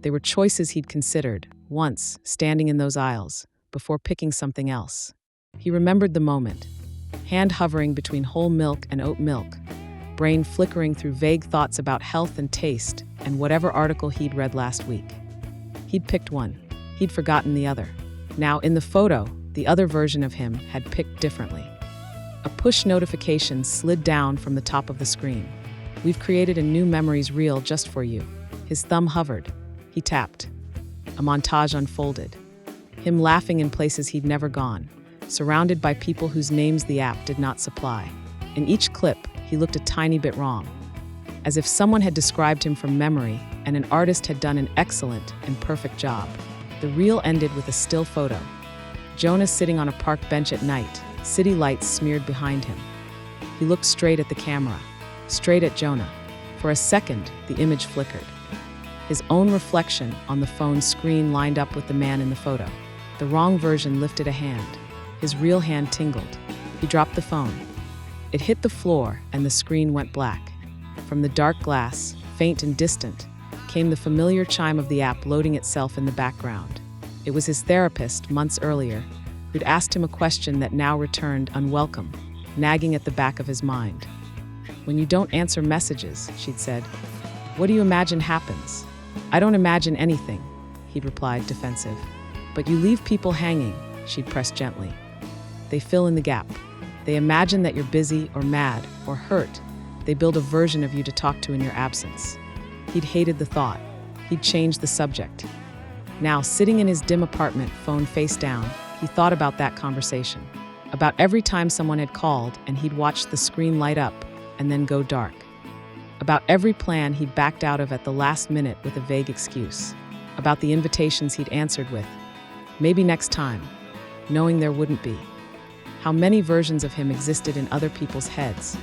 They were choices he'd considered, once, standing in those aisles, before picking something else. He remembered the moment, hand hovering between whole milk and oat milk, brain flickering through vague thoughts about health and taste and whatever article he'd read last week. He'd picked one. He'd forgotten the other. Now, in the photo, the other version of him had picked differently. A push notification slid down from the top of the screen. "We've created a new memories reel just for you." His thumb hovered. He tapped. A montage unfolded. Him laughing in places he'd never gone, surrounded by people whose names the app did not supply. In each clip, he looked a tiny bit wrong, as if someone had described him from memory and an artist had done an excellent and perfect job. The reel ended with a still photo. Jonah sitting on a park bench at night, city lights smeared behind him. He looked straight at the camera, straight at Jonah. For a second, the image flickered. His own reflection on the phone's screen lined up with the man in the photo. The wrong version lifted a hand. His real hand tingled. He dropped the phone. It hit the floor and the screen went black. From the dark glass, faint and distant, came the familiar chime of the app loading itself in the background. It was his therapist, months earlier, who'd asked him a question that now returned unwelcome, nagging at the back of his mind. "When you don't answer messages," she'd said, "what do you imagine happens?" "I don't imagine anything," he'd replied, defensive. "But you leave people hanging," she'd press gently. "They fill in the gap. They imagine that you're busy or mad or hurt. They build a version of you to talk to in your absence." He'd hated the thought. He'd changed the subject. Now, sitting in his dim apartment, phone face down, he thought about that conversation. About every time someone had called and he'd watched the screen light up and then go dark. About every plan he'd backed out of at the last minute with a vague excuse. About the invitations he'd answered with, "Maybe next time," knowing there wouldn't be. How many versions of him existed in other people's heads.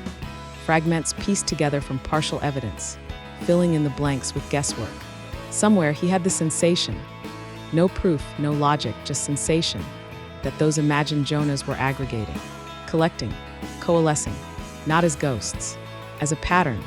Fragments pieced together from partial evidence, filling in the blanks with guesswork. Somewhere he had the sensation, no proof, no logic, just sensation, that those imagined Jonahs were aggregating, collecting, coalescing, not as ghosts, as a pattern,